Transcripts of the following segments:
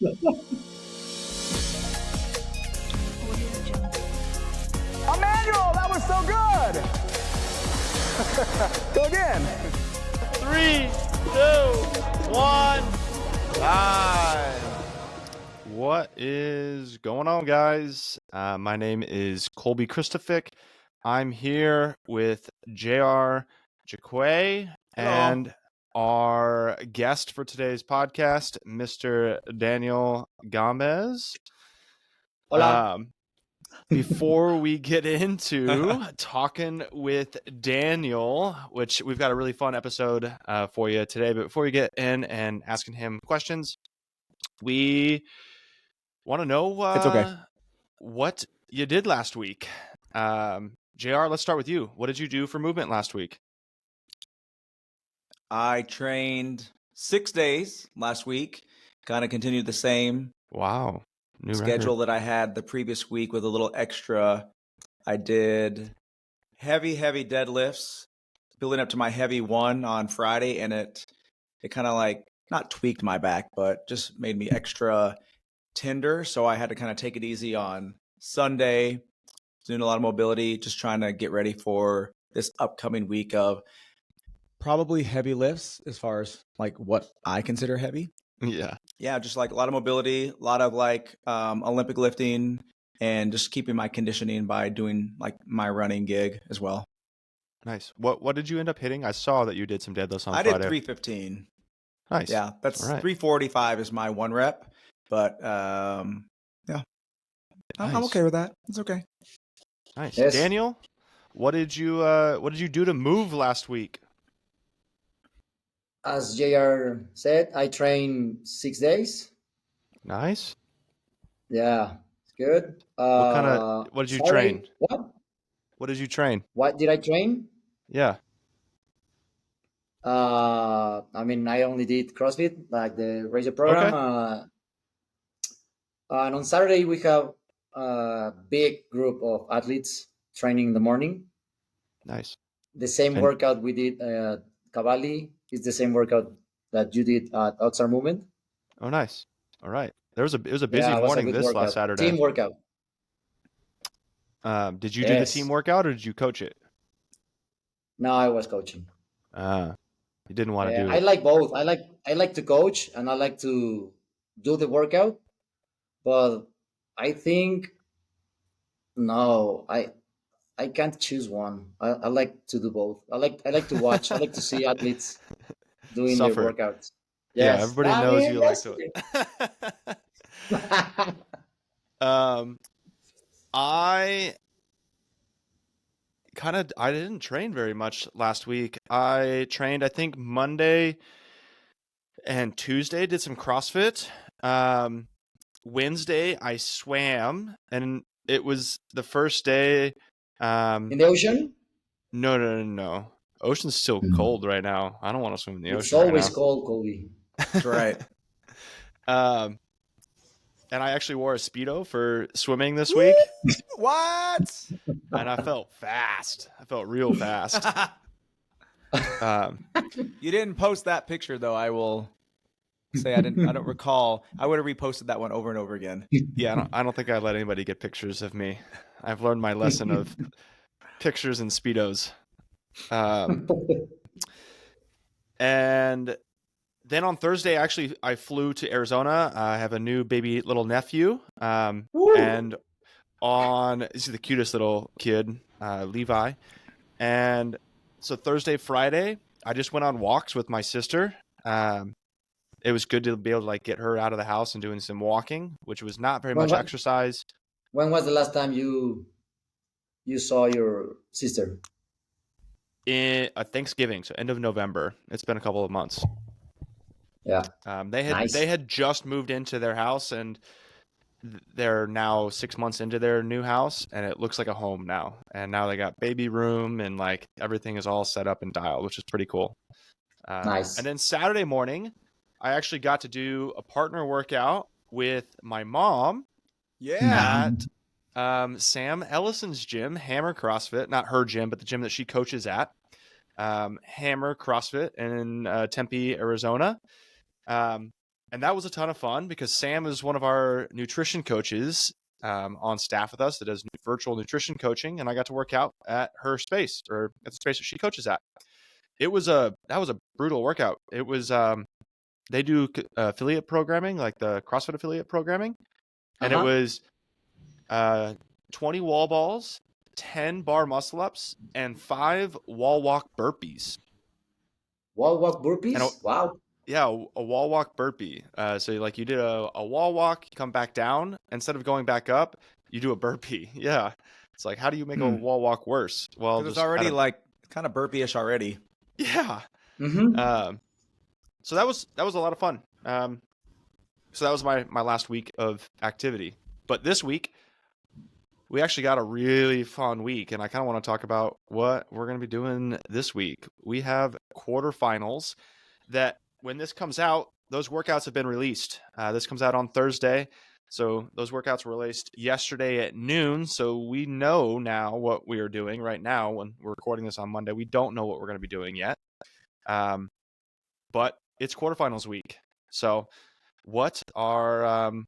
Emmanuel, that was so good. Go again. 3, 2, 1. Live. What is going on, guys? My name is Kolby Christophic. I'm here with JR and our guest for today's podcast, Mr. Daniel Gamez. Hola. Before we get into talking with Daniel, which we've got a really fun episode for you today, but before we get in and asking him questions, we want to know It's okay. what you did last week. JR, let's start with you. What did you do for movement last week? I trained 6 days last week, kind of continued the same Wow. New schedule record. that I had the previous week with a little extra. I did heavy deadlifts, building up to my heavy one on Friday, and it kind of like not tweaked my back, but just made me extra tender. So I had to kind of take it easy on Sunday, doing a lot of mobility, just trying to get ready for this upcoming week of probably heavy lifts as far as like what I consider heavy. Yeah. Just like a lot of mobility, a lot of like Olympic lifting, and just keeping my conditioning by doing like my running gig as well. Nice. What did you end up hitting? I saw that you did some deadlifts on I Friday. did 315. Nice. Yeah, that's All right. 345 is my one rep, but yeah, I'm Nice. okay with that. It's okay. Nice. Yes. Daniel, what did you do to move last week? As JR said, I trained 6 days. Nice. Yeah, it's good. What did you Saturday- train? What? What did you train? What did I train? Yeah. I only did CrossFit, like the racer program. Okay. And on Saturday, we have a big group of athletes training in the morning. Nice. The same And- workout we did at Cavalli is the same workout that you did at Oxnard MVMNT. Oh, nice. All right. It was a busy Yeah, it was a morning good this workout. last Saturday. Team workout. Did you do the Yes. team workout or did you coach it? No, I was coaching. You didn't want to do I it. like both. I like to coach and I like to do the workout, but I think no, I can't choose one. I like to do both. I like to watch. I like to see athletes doing Suffer. their workouts. Yeah, Yes. everybody I knows mean, you like that's to. okay. I didn't train very much last week. I trained, I think, Monday and Tuesday, did some CrossFit. Wednesday, I swam, and it was the first day. In the ocean, No. Ocean's still cold right now. I don't want to swim in the it's ocean right always now. cold, Colby. That's right. And I actually wore a Speedo for swimming this week, What? and I felt fast. I felt real fast. You didn't post that picture though. I will say I don't recall. I would have reposted that one over and over again. Yeah, I don't think I let anybody get pictures of me. I've learned my lesson of pictures and Speedos. And then on Thursday, actually, I flew to Arizona. I have a new baby little nephew. And he's the cutest little kid, Levi. And so Thursday, Friday, I just went on walks with my sister. It was good to be able to like get her out of the house and doing some walking, which was not very much exercise. When was the last time you saw your sister? In Thanksgiving, so end of November. It's been a couple of months. Yeah. They had just moved into their house, and they're now 6 months into their new house, and it looks like a home now. And now they got baby room, and like everything is all set up and dialed, which is pretty cool. Nice. And then Saturday morning, I actually got to do a partner workout with my mom Yeah. at Sam Ellison's gym, Hammer CrossFit. Not her gym, but the gym that she coaches at. Hammer CrossFit in Tempe, Arizona. And that was a ton of fun because Sam is one of our nutrition coaches on staff with us that does virtual nutrition coaching, and I got to work out at her space, or at the space that she coaches at. That was a brutal workout. It was they do affiliate programming, like the CrossFit affiliate programming, and it was 20 wall balls, 10 bar muscle ups, and 5 wall walk burpees. Wall walk burpees? Wow. Yeah, a wall walk burpee. So like you did a wall walk, you come back down. Instead of going back up, you do a burpee. Yeah. It's like, how do you make a wall walk worse? Well, it's already like kind of burpee-ish already. Yeah. So that was a lot of fun. So that was my last week of activity. But this week, we actually got a really fun week, and I kind of want to talk about what we're going to be doing this week. We have quarterfinals that, when this comes out, those workouts have been released. This comes out on Thursday. So those workouts were released yesterday at noon. So we know now what we are doing right now when we're recording this on Monday. We don't know what we're going to be doing yet. But it's quarterfinals week. So what do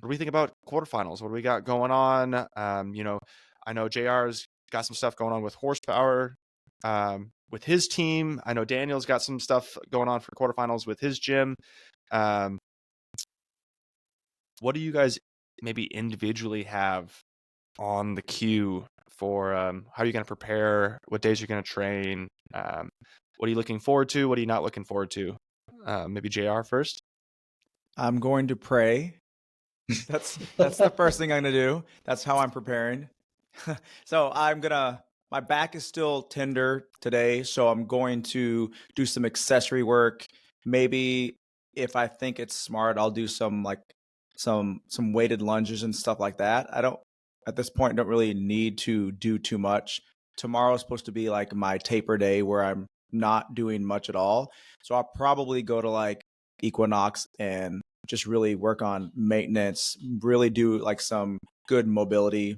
we think about quarterfinals? What do we got going on? I know JR's got some stuff going on with horsepower. With his team. I know Daniel's got some stuff going on for quarterfinals with his gym. What do you guys maybe individually have on the queue for how are you going to prepare? What days you're going to train? What are you looking forward to? What are you not looking forward to? Maybe JR first. I'm going to pray. That's the first thing I'm going to do. That's how I'm preparing. So my back is still tender today, so I'm going to do some accessory work. Maybe if I think it's smart, I'll do some weighted lunges and stuff like that. At this point, don't really need to do too much. Tomorrow's supposed to be like my taper day where I'm not doing much at all. So I'll probably go to like Equinox and just really work on maintenance, really do like some good mobility.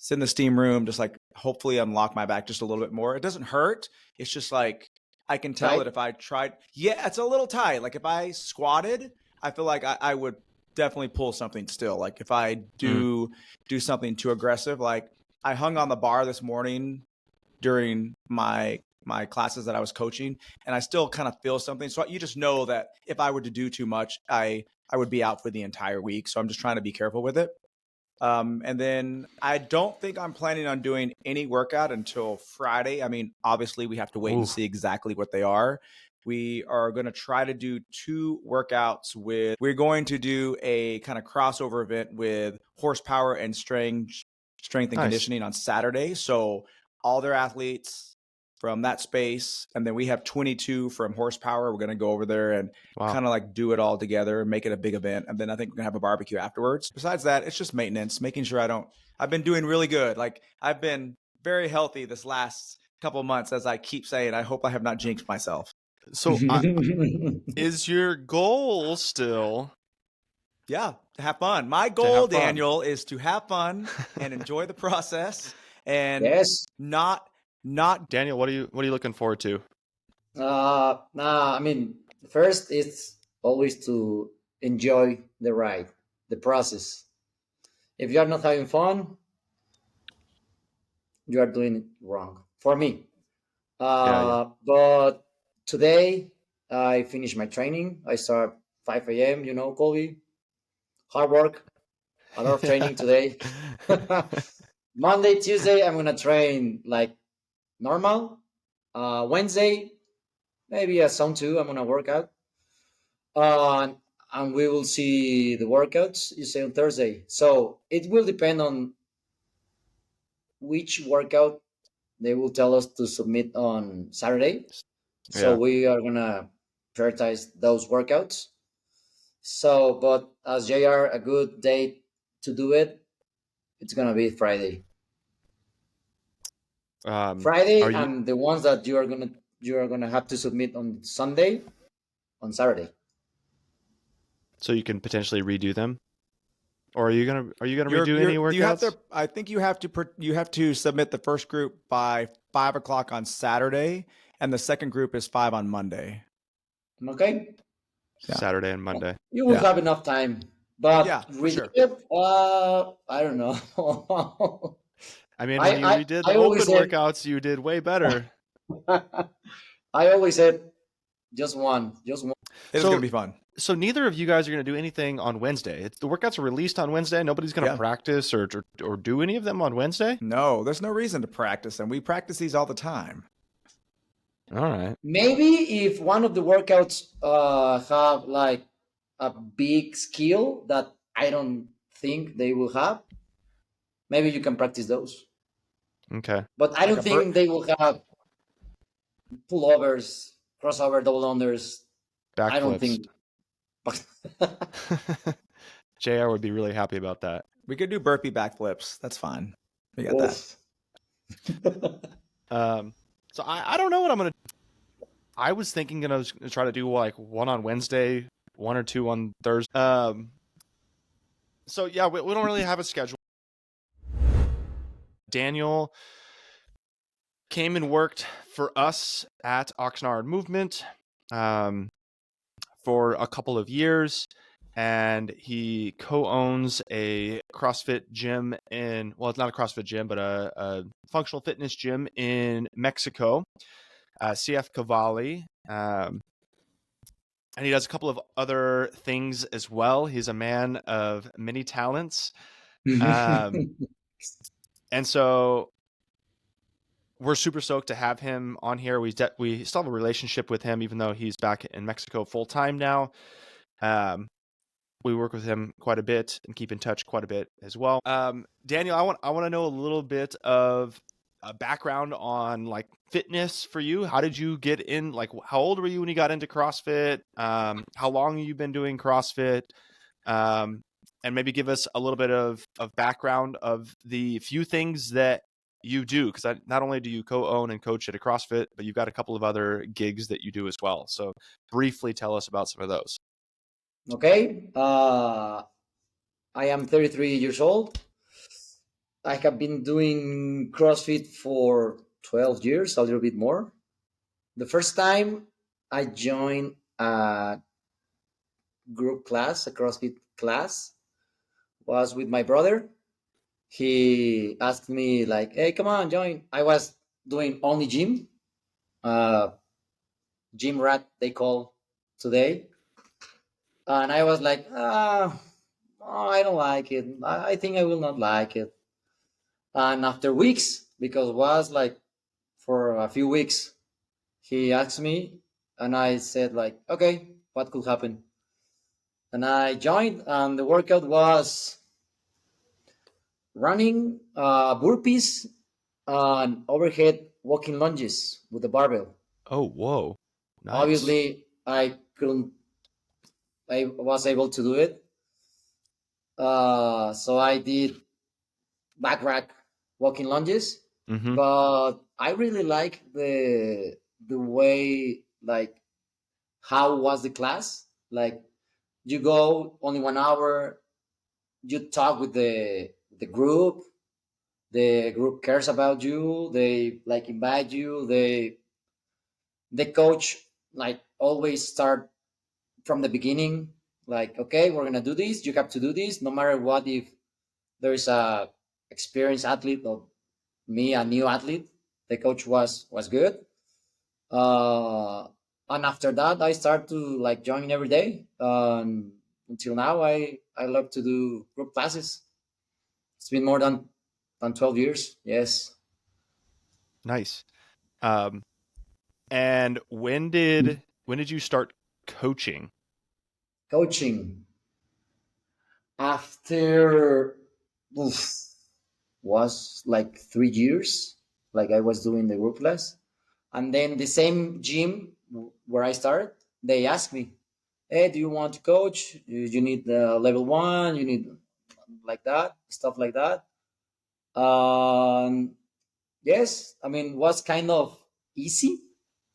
Sit in the steam room, just like hopefully unlock my back just a little bit more. It doesn't hurt. It's just like I can tell that if I tried, it's a little tight. Like if I squatted, I feel like I would definitely pull something still. Like if I do something too aggressive, like I hung on the bar this morning during my classes that I was coaching, and I still kind of feel something. So you just know that if I were to do too much, I would be out for the entire week. So I'm just trying to be careful with it. And then I don't think I'm planning on doing any workout until Friday. I mean, obviously we have to wait and see exactly what they are. We are going to try to do 2 workouts we're going to do a kind of crossover event with horsepower and strength and conditioning on Saturday. So all their athletes from that space. And then we have 22 from horsepower. We're going to go over there and kind of like do it all together and make it a big event. And then I think we're going to have a barbecue afterwards. Besides that, it's just maintenance, making sure I've been doing really good. Like I've been very healthy this last couple of months, as I keep saying. I hope I have not jinxed myself. So is your goal still? Yeah, to have fun. My goal, Daniel, is to have fun and enjoy the process and not Daniel, what are you looking forward to? I mean, first it's always to enjoy the ride, the process. If you are not having fun, you are doing it wrong for me. But today I finished my training. I start 5 a.m. Kolby, hard work, a lot of training today. Monday, Tuesday, I'm gonna train like normal. Wednesday, maybe a zone 2. I'm gonna work out. And we will see the workouts you say on Thursday. So it will depend on which workout they will tell us to submit on Saturday. So we are gonna prioritize those workouts. So, but as JR, a good date to do it, it's gonna be Friday. Friday, and the ones that you are gonna have to submit on Sunday, on Saturday. So you can potentially redo them, or are you gonna redo any workouts? I think you have to submit the first group by 5 o'clock on Saturday, and the second group is 5 on Monday. Okay. Yeah. Saturday and Monday. You will Yeah. have enough time. But Yeah, for read sure. it, I don't know. I mean, when you redid the I always open said, workouts, you did way better. I always said just one. It's So- going to be fun. So neither of you guys are going to do anything on Wednesday. The workouts are released on Wednesday. Nobody's going to Yeah. practice or do any of them on Wednesday. No, there's no reason to practice them. We practice these all the time. All right. Maybe if one of the workouts have like a big skill that I don't think they will have, maybe you can practice those. Okay. But I Like don't a think they will have pullovers, crossover, double unders. Backflips. I don't think. JR would be really happy about that. We could do burpee backflips. That's fine. We got that. So I don't know what I'm going to. I was thinking I was going to try to do like one on Wednesday, one or two on Thursday. So yeah, we don't really have a schedule. Daniel came and worked for us at Oxnard MVMNT for a couple of years, and he co-owns a CrossFit gym it's not a CrossFit gym, but a functional fitness gym in Mexico, CF Cavalli. And he does a couple of other things as well. He's a man of many talents. And so we're super stoked to have him on here. We still have a relationship with him, even though he's back in Mexico full time now. We work with him quite a bit and keep in touch quite a bit as well. Daniel, I want to know a little bit of a background on like fitness for you. How did you get in? Like, how old were you when you got into CrossFit? How long have you been doing CrossFit? And maybe give us a little bit of background of the few things that you do, because not only do you co-own and coach at a CrossFit, but you've got a couple of other gigs that you do as well. So briefly tell us about some of those. Okay. I am 33 years old. I have been doing CrossFit for 12 years, a little bit more. The first time I joined a group class, a CrossFit class, was with my brother. He asked me like, "Hey, come on, join." I was doing only gym, gym rat they call today, and I was like, I don't like it. I think I will not like it. And after weeks, because it was like for a few weeks, he asked me, and I said like, okay, what could happen? And I joined, and the workout was running, burpees, and overhead walking lunges with the barbell. Oh, whoa. Nice. Obviously, I was able to do it. So I did back rack walking lunges, Mm-hmm. but I really like the way, like, how was the class? Like, you go only 1 hour, you talk with the group. The group cares about you. They like invite you. The coach like always start from the beginning. Like, okay, we're gonna do this. You have to do this, no matter what. If there is a experienced athlete or me, a new athlete, the coach was good. And after that, I start to like join every day. Until now, I love to do group classes. It's been more than 12 years. Yes. Nice. And when did you start coaching? Coaching after was like 3 years. Like I was doing the group class, and then the same gym where I started, they asked me, "Hey, do you want to coach? You need the level 1. You need like that stuff like that." Yes, I mean, it was kind of easy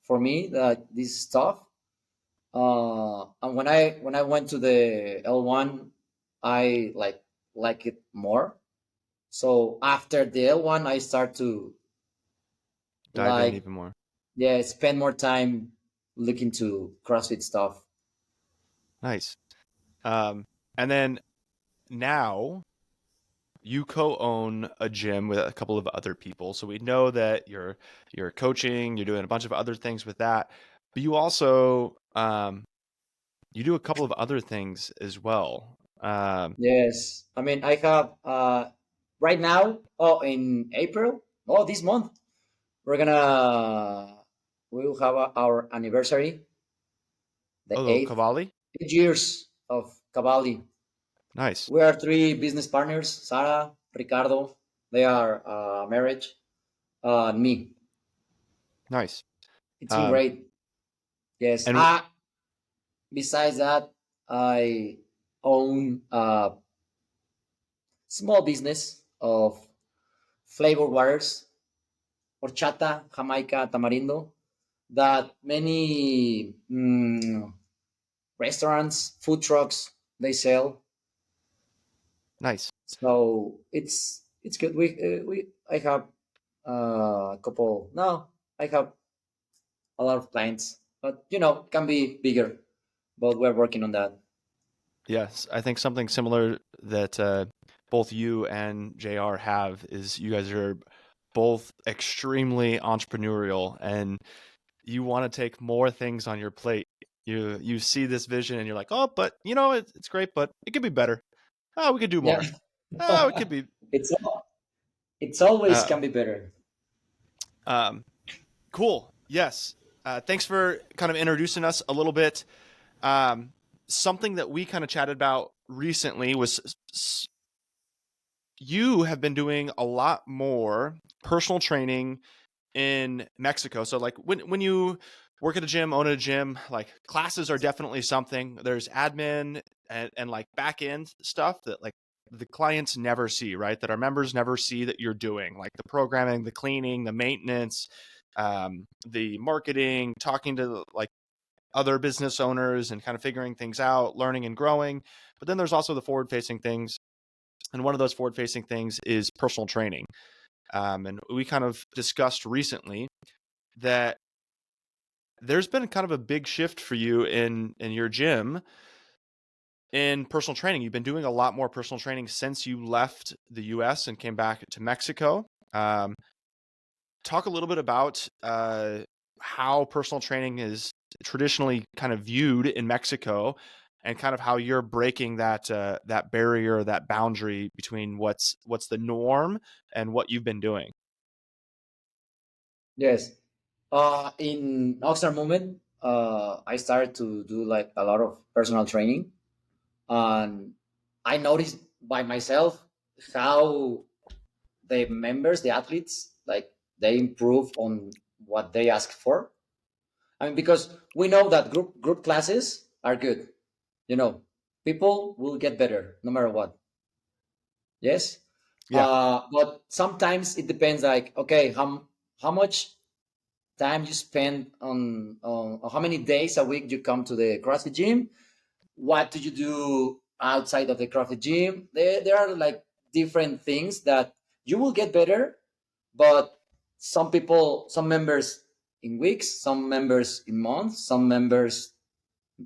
for me that this stuff. And when I went to the L1, I like it more. So after the L1, I start to Dive in even more. spend more time looking to CrossFit stuff. Nice. And then now you co-own a gym with a couple of other people. So we know that you're coaching, you're doing a bunch of other things with that, but you also you do a couple of other things as well. Yes, I mean I have right now. Oh, in April. Oh, this month we're gonna we will have our anniversary, the Oh, eighth Cavalli? 8 years of Cavalli. Nice. We are three business partners: Sarah, Ricardo. They are married, and me. Nice. It's been Um, great. Yes. and Besides that, I own a small business of flavored waters, horchata, Jamaica, tamarindo, that many restaurants, food trucks, they sell. nice. So it's good. We I have a couple. No, I have a lot of clients, but can be bigger. But we're working on that. Yes, I think something similar that both you and JR have is you guys are both extremely entrepreneurial and you want to take more things on your plate. You see this vision and you're like, oh, but it's great, but it could be better. Oh, we could do Yeah, more. Oh, it could be. it's it's always Uh, can be better. um, cool. Yes. Thanks for kind of introducing us a little bit. Um, Something that we kind of chatted about recently was you have been doing a lot more personal training in Mexico. So like when you work at a gym, own a gym, like classes are definitely something. There's admin and like back end stuff that like the clients never see, right? That our members never see that you're doing, like the programming, the cleaning, the maintenance, the marketing, talking to like other business owners and kind of figuring things out, learning and growing. But then there's also the forward facing things. And one of those forward facing things is personal training. And we kind of discussed recently that there's been kind of a big shift for you in your gym in personal training. You've been doing a lot more personal training since you left the US and came back to Mexico. Talk a little bit about how personal training is traditionally kind of viewed in Mexico and kind of how you're breaking that that barrier, that boundary between what's the norm and what you've been doing. Yes. In Oxnard Movement, I started to do like a lot of personal training, and I noticed by myself how the members, the athletes, like they improve on what they ask for. I mean, because we know that group classes are good. You know, people will get better no matter what. Yes. Yeah. But sometimes it depends. Like, okay, how much time you spend on how many days a week you come to the CrossFit gym. What do you do outside of the CrossFit gym? There are like different things that you will get better, but some members in weeks, some members in months, some members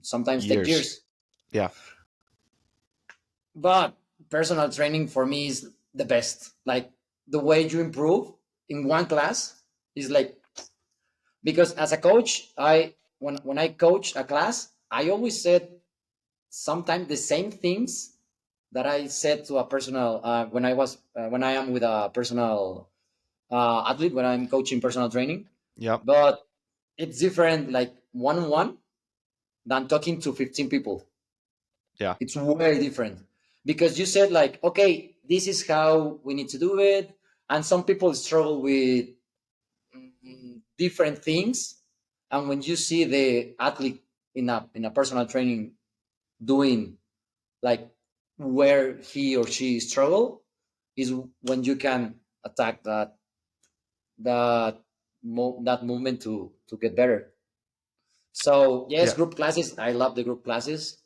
sometimes take Years. years. Yeah. But personal training for me is the best. Like the way you improve in one class is like, because as a coach, when I coach a class, I always said sometimes the same things that I said to a personal when I am with a personal athlete, when I'm coaching personal training. Yep. But it's different, like one on one, than talking to 15 people. Yeah. It's way different because you said like, okay, this is how we need to do it, and some people struggle with different things, and when you see the athlete in a personal training doing like where he or she struggle is when you can attack that movement to get better. So yes, Yeah. group classes, I love the group classes.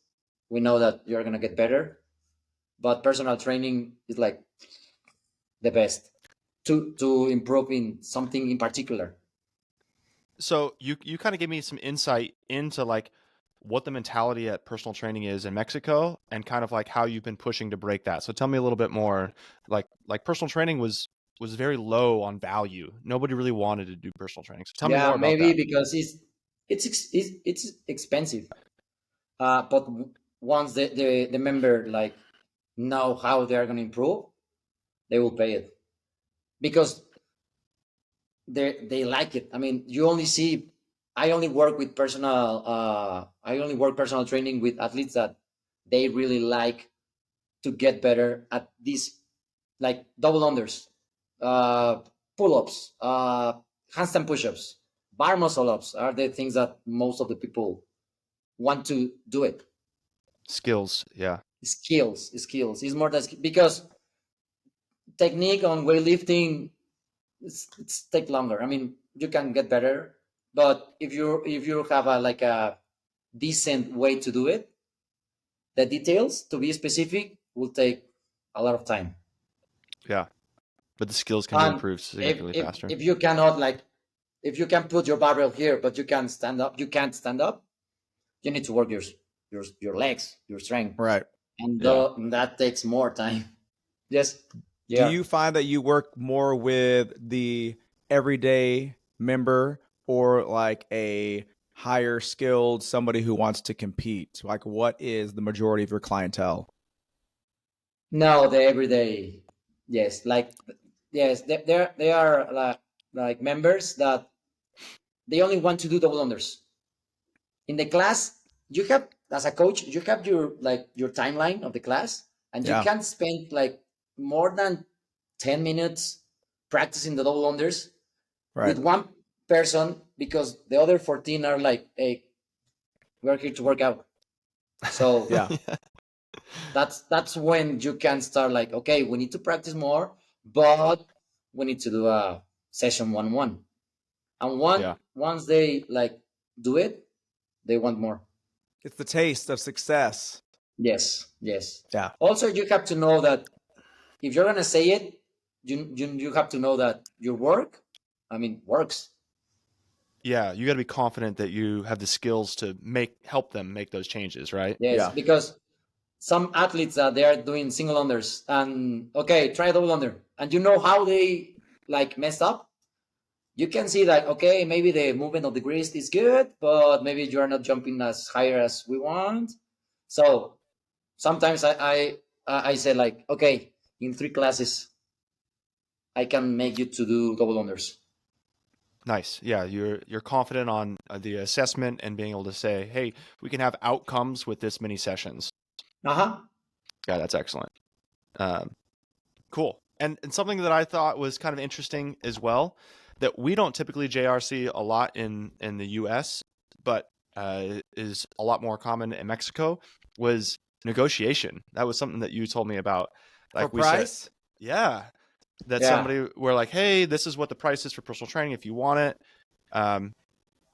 We know that you're gonna get better, but personal training is like the best to improve in something in particular. So you kind of gave me some insight into like what the mentality at personal training is in Mexico and kind of like how you've been pushing to break that. So tell me a little bit more. Like personal training was very low on value. Nobody really wanted to do personal training. So tell me Yeah, more about maybe that. because it's expensive. But once the member like know how they are going to improve, they will pay it because they like it. I mean, you only see. I only work with personal. I only work personal training with athletes that they really like to get better at these, like double unders, uh, pull ups, handstand push ups, bar muscle ups are the things that most of the people want to do it. Skills. Yeah. Skills is more than because technique on weightlifting it's take longer. I mean, you can get better, but if you have a like a decent way to do it, the details to be specific will take a lot of time. Yeah. But the skills can be And improved if significantly if faster. if you cannot like if you can put your barbell here, but you can't stand up, you can't stand up. You need to work your legs, your strength, Right. and Yeah. that takes more time. Yes. Do Yeah. you find that you work more with the everyday member or like a higher skilled somebody who wants to compete? Like, what is the majority of your clientele? No, the everyday. Yes, like yes, they are like members that they only want to do double unders. In the class, you have as a coach, you have your like your timeline of the class, and you Yeah. can't spend like more than 10 minutes practicing the double unders Right. with one person because the other 14 are like, hey, we're here to work out. So Yeah. that's when you can start like, okay, we need to practice more, but we need to do a session 1-1. And Yeah. once they like do it, they want more. It's the taste of success. Yes, yes. Yeah. Also, you have to know that if you're gonna say it, you have to know that your work, I mean, works. Yeah. You got to be confident that you have the skills to help them make those changes, right? Yes, Yeah. because some athletes that they are doing single unders and okay, try double under, and you know how they like messed up. You can see that okay, maybe the movement of the wrist is good, but maybe you are not jumping as higher as we want. So sometimes I say like, okay, in 3 classes, I can make you to do double unders. Nice. Yeah, you're confident on the assessment and being able to say, "Hey, we can have outcomes with this many sessions." Uh huh. Yeah, that's excellent. Um, cool. And something that I thought was kind of interesting as well that we don't typically JRC a lot in the U.S., but is a lot more common in Mexico was negotiation. That was something that you told me about. For Like we said, price? yeah, that Yeah. somebody were like, "Hey, this is what the price is for personal training if you want it." Um,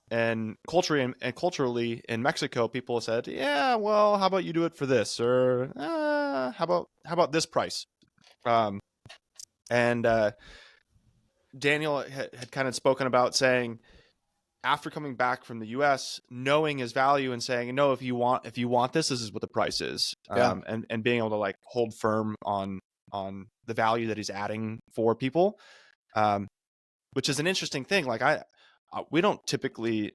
and culturally in Mexico, people said, "Yeah, well, how about you do it for this?" Or how about this price? Um, and Daniel had kind of spoken about saying after coming back from the U.S., knowing his value and saying, "No, if you want this is what the price is," Yeah. and being able to like hold firm on the value that he's adding for people, um, which is an interesting thing. Like we don't typically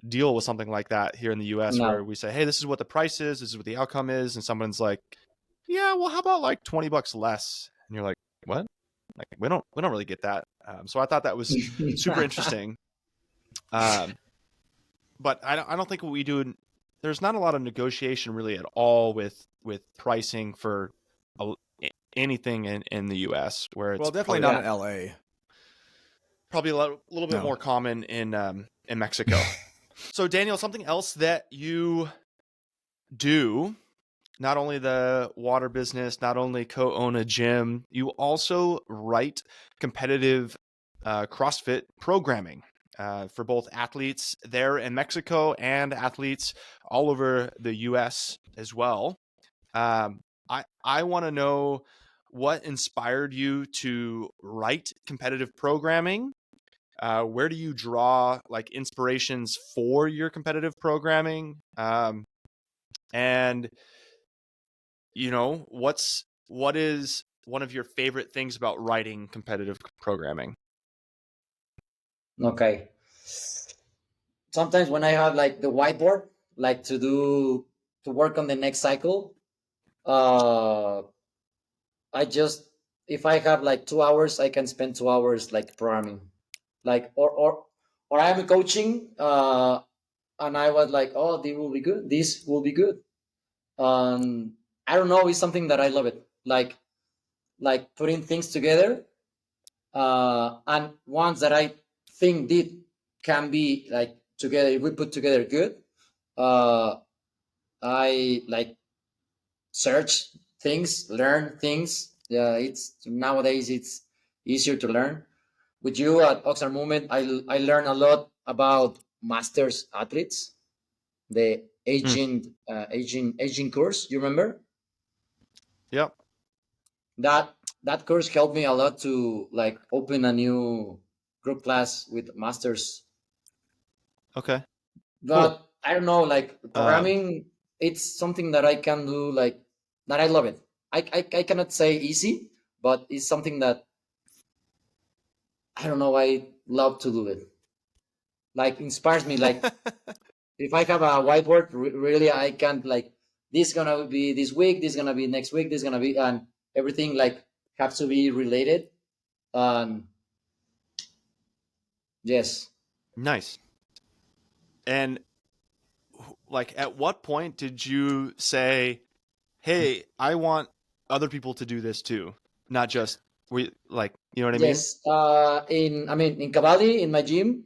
deal with something like that here in the U.S. where No. we say, "Hey, this is what the price is. This is what the outcome is," and someone's like, "Yeah, well, how about like $20 less?" And you're like, "What?" Like we don't really get that. So I thought that was super interesting. Um, but I don't think what we do. There's not a lot of negotiation really at all with pricing for a, anything in the U.S. where it's Well, definitely probably not in LA. probably a little bit No. more common in Mexico. So Daniel, something else that you do, not only the water business, not only co-own a gym, you also write competitive CrossFit programming for both athletes there in Mexico and athletes all over the US as well. I want to know what inspired you to write competitive programming, where do you draw like inspirations for your competitive programming? And what is one of your favorite things about writing competitive programming? Okay. Sometimes when I have like the whiteboard, like to work on the next cycle, uh, I just, if I have like 2 hours, I can spend 2 hours like programming, like or I'm coaching, and I was like, oh, this will be good. This will be good. I don't know. It's something that I love it. Like putting things together, and ones that I think did can be like together. If we put together good, uh, I like search things, learn things. Yeah, it's nowadays it's easier to learn. With you at Oxnard Movement, I learned a lot about masters athletes, the Mm. aging course. You remember Yep. that course helped me a lot to like open a new group class with masters. Okay. Cool. But I don't know, like programming, it's something that I can do, like that I love it. I cannot say easy, but it's something that I don't know. I love to do it. Like inspires me. Like if I have a whiteboard, really, I can't like this gonna be this week, this gonna be next week, this gonna be, and everything like have to be related. Um, yes. Nice. And like, at what point did you say, hey, I want other people to do this too, not just like, you know what I mean? Yes. In Cavalli, in my gym,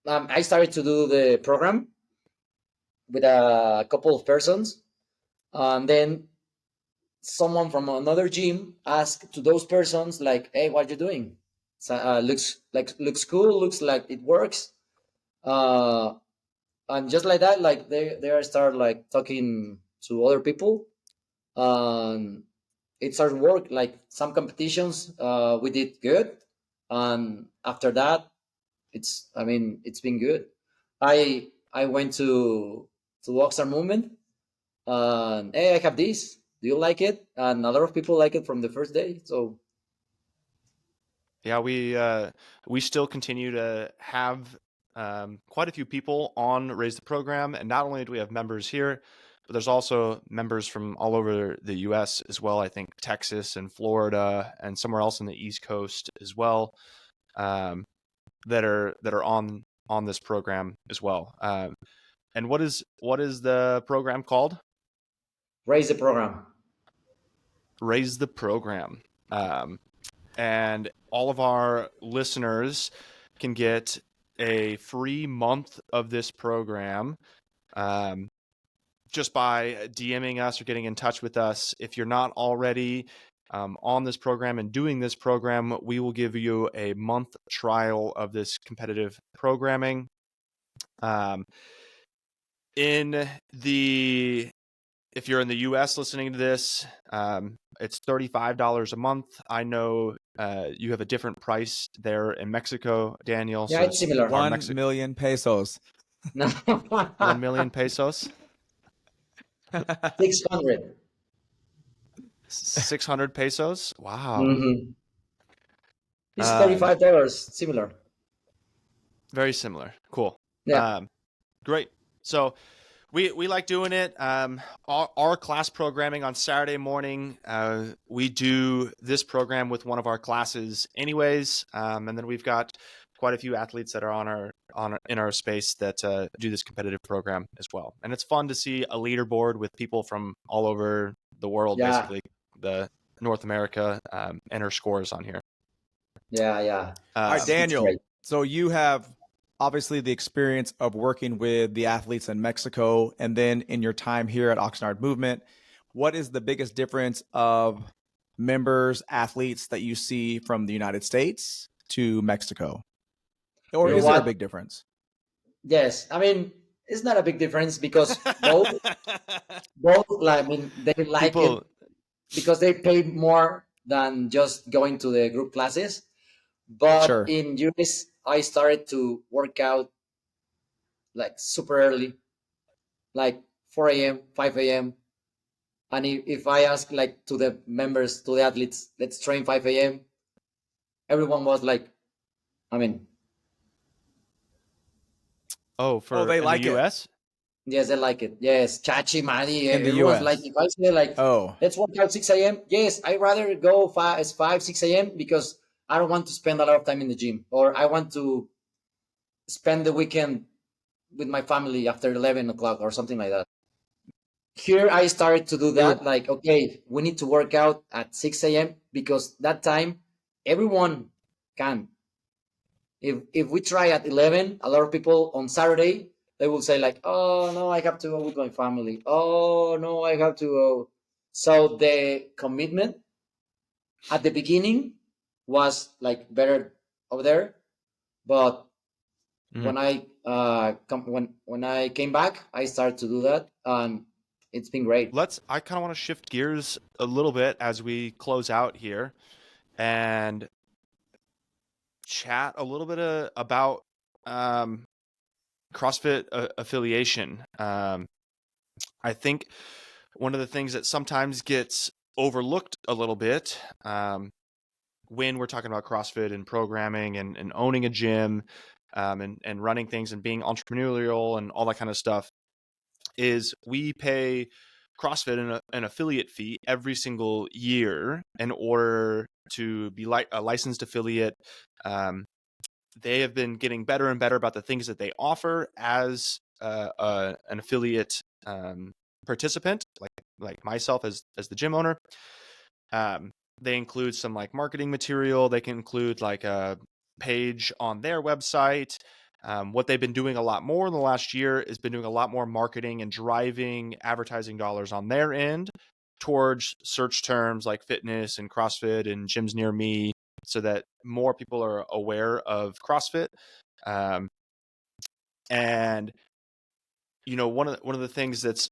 I started to do the program with a couple of persons, and then someone from another gym asked to those persons like, "Hey, what are you doing? So, looks cool. Looks like it works." Uh, and just like that, like they start like talking to other people, and it started work. Like some competitions, we did good, and after that, it's been good. I went to Oxford Movement, and hey, I have this. Do you like it? And a lot of people like it from the first day. So Yeah, we still continue to have quite a few people on Raise the Program, and not only do we have members here, but there's also members from all over the U.S. as well. I think Texas and Florida and somewhere else on the East Coast as well, that are on this program as well. And what is the program called? raise the program. Raise the Program. And all of our listeners can get a free month of this program, just by DMing us or getting in touch with us. If you're not already on this program and doing this program, we will give you a month trial of this competitive programming. If you're in the US listening to this, it's $35 a month. I know you have a different price there in Mexico, Daniel. Yeah, it's similar. 1 million pesos. 1 million pesos. 600. 600 pesos. Wow. Mm-hmm. It's $35. Similar. Very similar. Cool. Yeah. Great. So we like doing it. Our class programming on Saturday morning, we do this program with one of our classes anyways. And then we've got quite a few athletes that are in our space that do this competitive program as well. And it's fun to see a leaderboard with people from all over the world, Yeah. basically the North America, enter scores on here. Yeah. All right, Daniel. So you have obviously the experience of working with the athletes in Mexico, and then in your time here at Oxnard Movement, what is the biggest difference of members, athletes that you see from the United States to Mexico? Or is there a big difference? Yes. It's not a big difference because both like, they like it because they pay more than just going to the group classes. But Sure. in US, I started to work out like super early, like 4 a.m., 5 a.m. And if I ask like to the members, to the athletes, let's train 5 a.m., everyone was like, I mean, Oh, Oh, for they in the like it US? yes, they like it. Yes, Chachi, Manny, in the everyone's like, US. if I say like, Oh, let's work out 6 a.m., yes, I rather go 5, 6 a.m. because I don't want to spend a lot of time in the gym, or I want to spend the weekend with my family after 11 o'clock or something like that. Here I started to do it would. that, like, okay, we need to work out at 6 a.m. because that time everyone can. If we try at 11, a lot of people on Saturday, they will say like, oh no, I have to go with my family. Oh no, I have to go. So the commitment at the beginning was like better over there, but Mhm. when I came back, I started to do that, and it's been great. I kind of want to shift gears a little bit as we close out here and chat a little bit about um, CrossFit affiliation. I think one of the things that sometimes gets overlooked a little bit when we're talking about CrossFit and programming and owning a gym and running things and being entrepreneurial and all that kind of stuff is we pay CrossFit an affiliate fee every single year in order to be like a licensed affiliate. They have been getting better and better about the things that they offer as an affiliate participant, like myself as the gym owner. They include some like marketing material. They can include like a page on their website. What they've been doing a lot more in the last year is been doing a lot more marketing and driving advertising dollars on their end towards search terms like fitness and CrossFit and gyms near me, so that more people are aware of CrossFit. And one of the things that's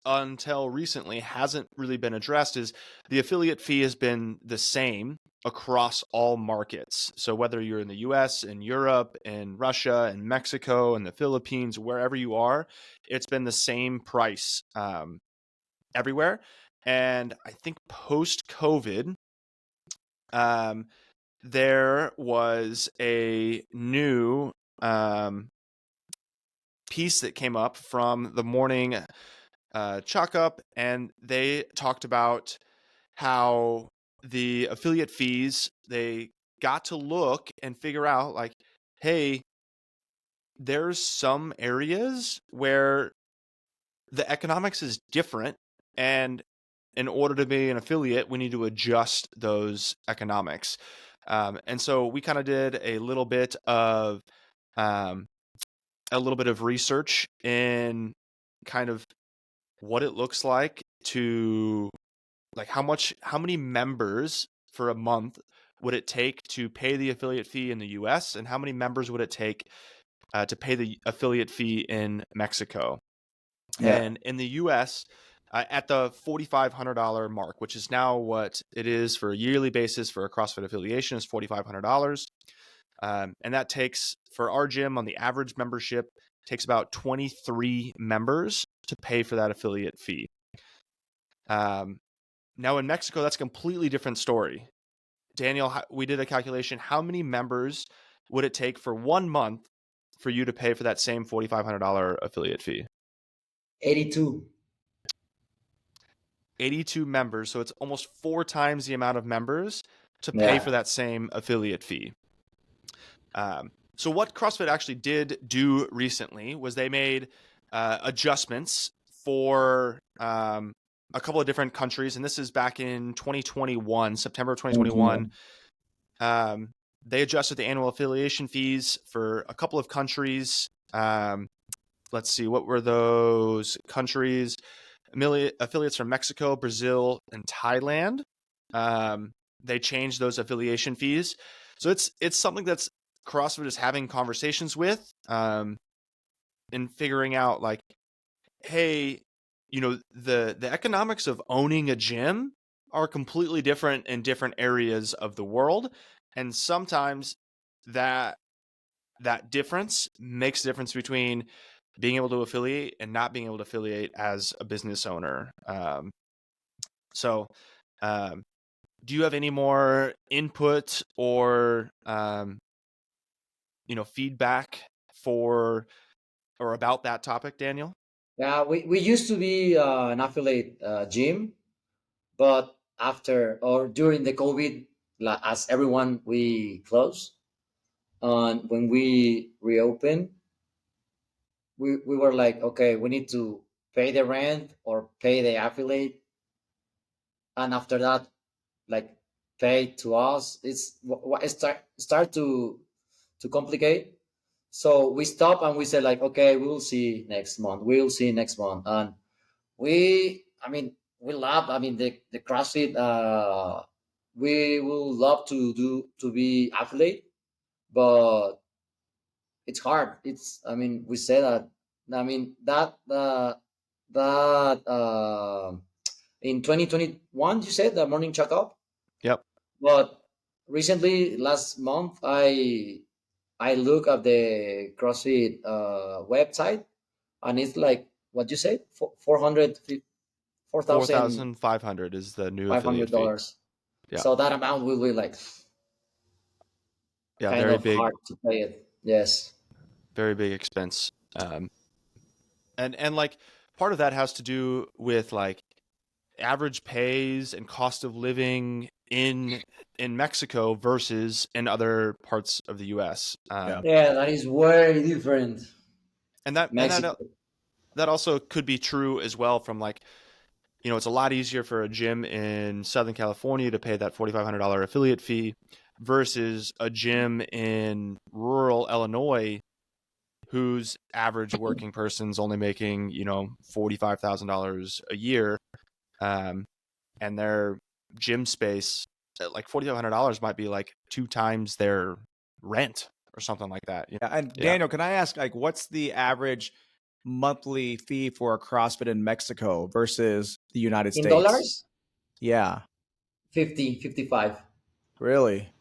until recently hasn't really been addressed is the affiliate fee has been the same across all markets. So whether you're in the US, in Europe, in Russia, in Mexico, in the Philippines, wherever you are, it's been the same price everywhere. And I think post-COVID, there was a new piece that came up from the morning chalk up, and they talked about how the affiliate fees, they got to look and figure out like, hey, there's some areas where the economics is different, and in order to be an affiliate, we need to adjust those economics. And so we kind of did a little bit of research in kind of what it looks like to like how many members for a month would it take to pay the affiliate fee in the US, and how many members would it take to pay the affiliate fee in Mexico. Yeah. And in the US, at the $4,500 mark, which is now what it is for a yearly basis for a CrossFit affiliation, is $4,500. And that takes, for our gym on the average membership, takes about 23 members to pay for that affiliate fee. Now in Mexico, that's a completely different story. Daniel, we did a calculation. How many members would it take for 1 month for you to pay for that same $4,500 affiliate fee? 82. 82 members. So it's almost 4 times the amount of members to pay Yeah. for that same affiliate fee. So what CrossFit actually did do recently was they made adjustments for a couple of different countries. And this is back in 2021, September of 2021. They adjusted the annual affiliation fees for a couple of countries. Let's see, what were those countries? Affiliates from Mexico, Brazil, and Thailand. They changed those affiliation fees. So it's something that's CrossFit is having conversations with, and figuring out like, hey, the economics of owning a gym are completely different in different areas of the world. And sometimes that that difference makes a difference between being able to affiliate and not being able to affiliate as a business owner. So, do you have any more input or feedback for or about that topic, Daniel? Yeah, we used to be an affiliate gym, but after or during the COVID, as everyone, we closed. And when we reopened, we were like, okay, we need to pay the rent or pay the affiliate, and after that, like pay to us. It's what start to complicate. So we stop and we said like, okay, we will see next month. We will see next month, and I mean, we love. I mean, the CrossFit. We will love to be affiliate, but it's hard. I mean, we say that. I mean that in 2021 you said the morning checkup, Yep. but recently last month I look at the CrossFit website, and it's like what you say, 400 $4,500 is the new affiliate fee. $4,500. Yeah. So that amount will be like Yeah, kind very of big, hard to pay it. Yes. very big expense. And like part of that has to do with like average pays and cost of living in Mexico versus in other parts of the US. Yeah, that is very different. And that Mexico. that also could be true as well from like, it's a lot easier for a gym in Southern California to pay that $4,500 affiliate fee versus a gym in rural Illinois whose average working person's only making, $45,000 a year. And their gym space, like $4,500 might be like 2 times their rent or something like that. Yeah. And Daniel, can I ask, like, what's the average monthly fee for a CrossFit in Mexico versus the United In States? dollars, Yeah. 50, 55. Really?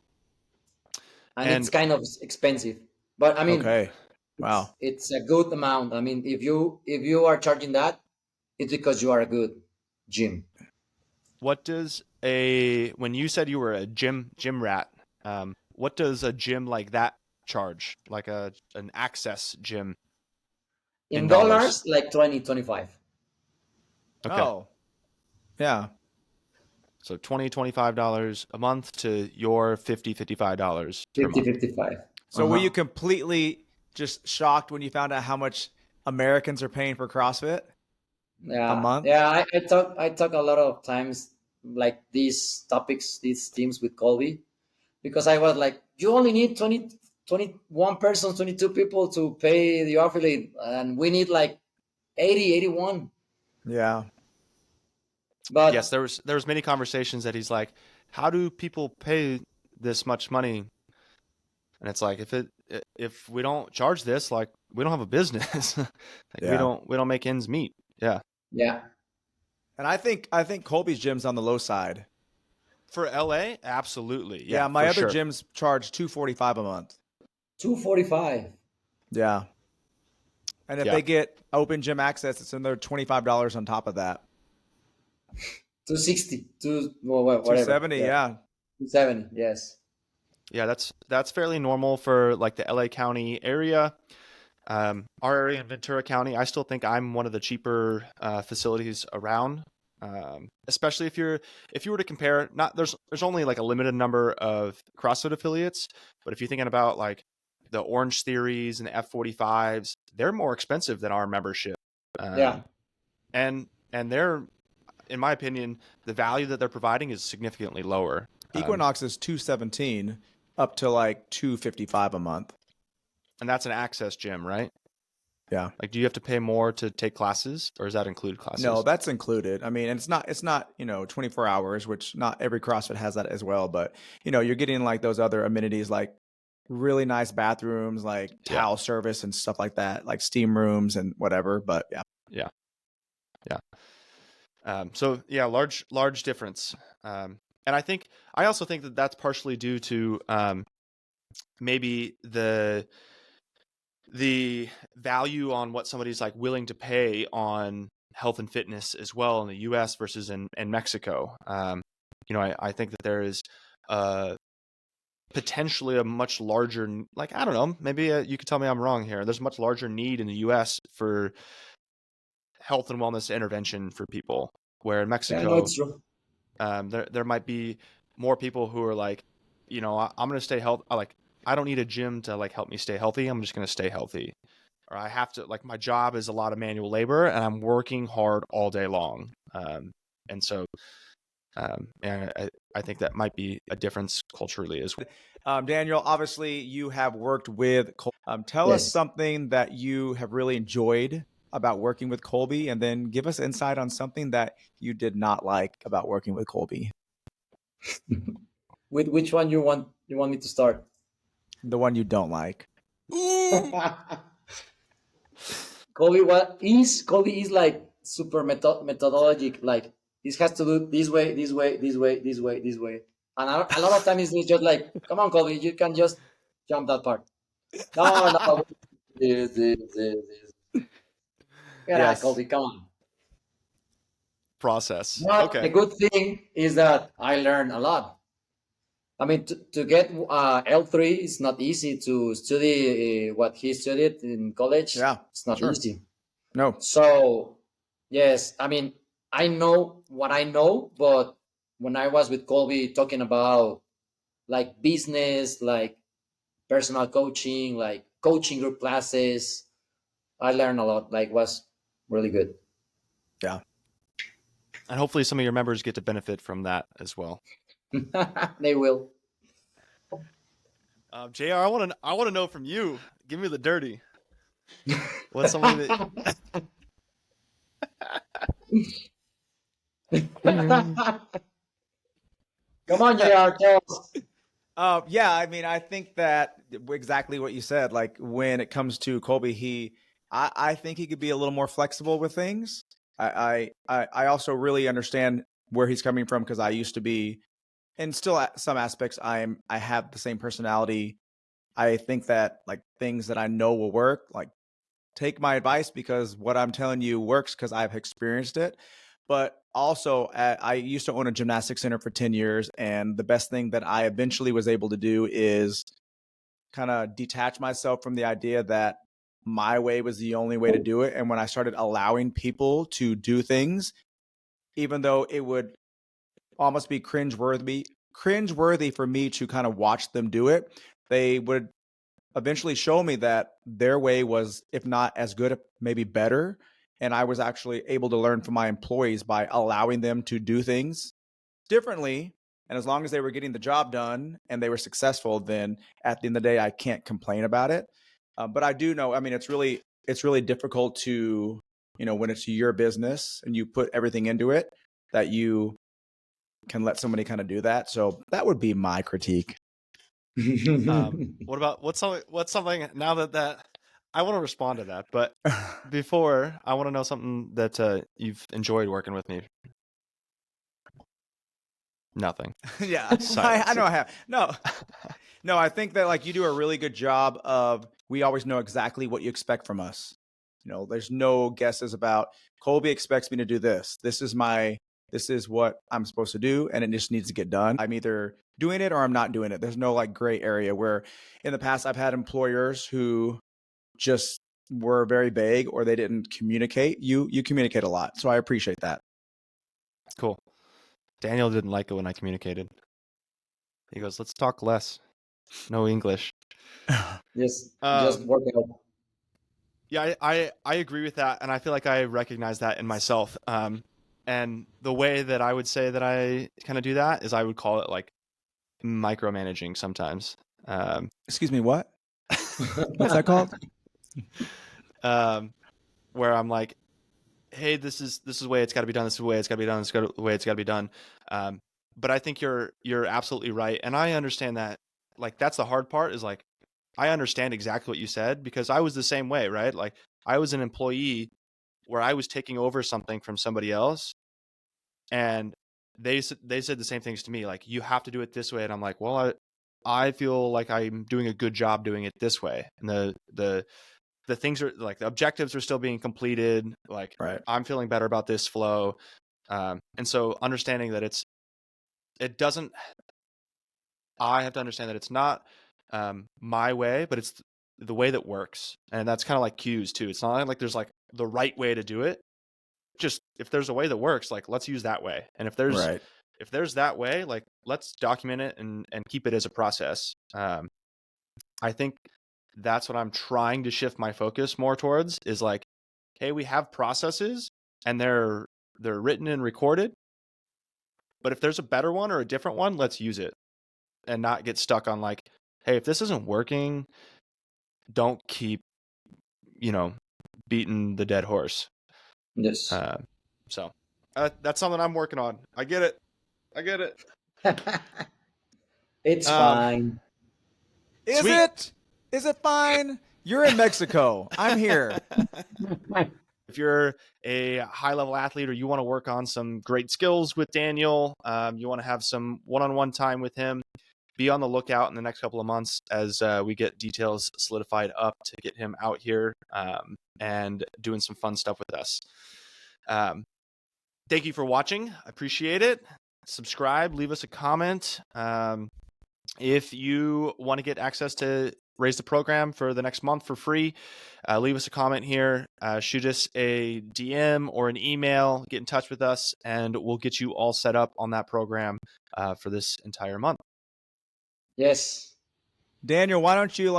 And it's kind of expensive. But I mean, Okay. Wow. it's a good amount. I mean, if you are charging that, it's because you are a good gym. What does when you said you were a gym rat, what does a gym like that charge? Like an access gym In in dollars, like 20, 25. Okay. Oh. Yeah. So $25 a month to your $55 per 50, month. 55. So were you completely just shocked when you found out how much Americans are paying for CrossFit Yeah. a month? Yeah, I talk a lot of times like these topics, these themes with Colby, because I was like, you only need 21 persons, 22 people to pay the affiliate, and we need like 80, 81. Yeah. But Yes, there was many conversations that he's like, how do people pay this much money? And it's like, if we don't charge this, like we don't have a business. Like Yeah. we don't make ends meet. Yeah. yeah, And I think Colby's gym's on the low side. For LA, absolutely. Yeah, Yeah, my for other sure. gyms charge $245 a month. 245. Yeah. And if Yeah. they get open gym access, it's another $25 on top of that. 260. Whatever. 270, yeah. 270, yes. Yeah, that's fairly normal for like the LA County area. Our area in Ventura County, I still think I'm one of the cheaper facilities around. Especially if you were to compare, there's only like a limited number of CrossFit affiliates, but if you're thinking about like the Orange Theories and the F45s, they're more expensive than our membership. Yeah. And they're, in my opinion, the value that they're providing is significantly lower. Equinox is $217 up to like $255 a month. And that's an access gym, right? Yeah. Like, do you have to pay more to take classes, or does that include classes? No, that's included. I mean, and it's not 24 hours, which not every CrossFit has that as well. But you're getting like those other amenities, like really nice bathrooms, like towel service and stuff like that, like steam rooms and whatever. But yeah. So yeah, large difference. And I also think that that's partially due to maybe the the value on what somebody's like willing to pay on health and fitness as well in the US versus in Mexico. I think that there is potentially a much larger, like, I don't know, maybe you could tell me I'm wrong here. There's a much larger need in the US for health and wellness intervention for people, where in Mexico, no, it's true. there might be more people who are like, I'm going to stay healthy. I don't need a gym to like help me stay healthy. I'm just going to stay healthy. Or I have to, like, my job is a lot of manual labor and I'm working hard all day long. And so, and I think that might be a difference culturally as well. Daniel, obviously you have worked with Kolby. Tell us something that you have really enjoyed about working with Kolby, and then give us insight on something that you did not like about working with Kolby. With which one you want me to start? The one you don't like. Kolby is like super methodologic. Like, this has to do this way, this way, this way, this way, this way. And a lot of times it's just like, come on, Kolby, you can just jump that part. No. This. Yeah, Kolby, come on. Process. But okay. the good thing is that I learned a lot. I mean, to get L3 is not easy. To study what he studied in college, it's not easy. No. So, yes, I mean, I know what I know, but when I was with Kolby talking about like business, like personal coaching, like coaching group classes, I learned a lot. Like, was really good. Yeah. And hopefully some of your members get to benefit from that as well. They will. JR, I want to know from you. Give me the dirty. What's something that? Come on, JR, tell us. Yeah, I mean, I think that exactly what you said. Like, when it comes to Kolby, I think he could be a little more flexible with things. I also really understand where he's coming from, because I used to be, and still at some aspects, I have the same personality. I think that like things that I know will work, like, take my advice because what I'm telling you works because I've experienced it. But also, I used to own a gymnastics center for 10 years. And the best thing that I eventually was able to do is kind of detach myself from the idea that my way was the only way to do it. And when I started allowing people to do things, even though it would almost be cringeworthy for me to kind of watch them do it, they would eventually show me that their way was, if not as good, maybe better. And I was actually able to learn from my employees by allowing them to do things differently. And as long as they were getting the job done and they were successful, then at the end of the day, I can't complain about it. But I do know, I mean, it's really difficult to, when it's your business and you put everything into it, that you can let somebody kind of do that. So that would be my critique. What about what's something now that I want to respond to that, but before, I want to know something that you've enjoyed working with me. Nothing. Yeah, I know I have. No, I think that like you do a really good job of, we always know exactly what you expect from us. There's no guesses about, Kolby expects me to do this. This is what I'm supposed to do, and it just needs to get done. I'm either doing it or I'm not doing it. There's no like gray area, where in the past I've had employers who just were very vague, or they didn't communicate. You communicate a lot, so I appreciate that. Cool. Daniel didn't like it when I communicated. He goes, "Let's talk less. No English." Just work it out. Yeah, I agree with that, and I feel like I recognize that in myself. And the way that I would say that I kind of do that is I would call it like micromanaging sometimes. Excuse me, what? What's that called? Where I'm like, hey, this is the way it's got to be done. This is the way it's got to be done. This is the way it's got to be done. But I think you're absolutely right, and I understand that. Like, that's the hard part, is like, I understand exactly what you said, because I was the same way, right? Like, I was an employee where I was taking over something from somebody else, and they said the same things to me, like, you have to do it this way, and I'm like, well, I feel like I'm doing a good job doing it this way, and the the things are like the objectives are still being completed. Like Right. I'm feeling better about this flow. And so understanding that I have to understand that it's not my way, but it's the way that works. And that's kind of like cues too. It's not like there's like the right way to do it. Just if there's a way that works, like let's use that way. And if there's that way, like let's document it and keep it as a process. I think that's what I'm trying to shift my focus more towards is like, hey, we have processes and they're written and recorded. But if there's a better one or a different one, let's use it and not get stuck on like, hey, if this isn't working, don't keep, beating the dead horse. Yes. So that's something I'm working on. I get it. It's fine. Is it fine? You're in Mexico. I'm here. If you're a high-level athlete or you want to work on some great skills with Daniel, you want to have some one-on-one time with him, be on the lookout in the next couple of months as we get details solidified up to get him out here and doing some fun stuff with us. Thank you for watching. I appreciate it. Subscribe, leave us a comment. If you want to get access to Raise the Program for the next month for free, leave us a comment here, shoot us a DM or an email, get in touch with us, and we'll get you all set up on that program for this entire month. Yes. Daniel, why don't you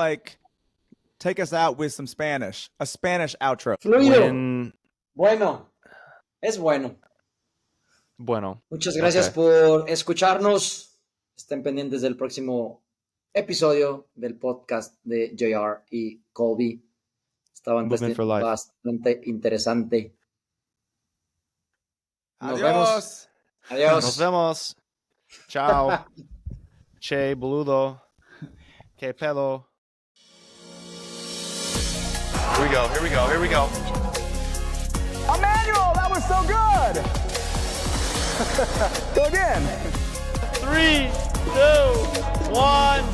take us out with some Spanish, a Spanish outro? Fluido. Bueno. Es bueno. Bueno. Muchas gracias por escucharnos. Estén pendientes del próximo episodio del podcast de JR y Kolby. Está bastante interesante. Nos vemos. Adiós. Nos vemos. Chao. Che, boludo. Que pedo. Here we go. Emmanuel, that was so good. Go again. 3, 2, 1.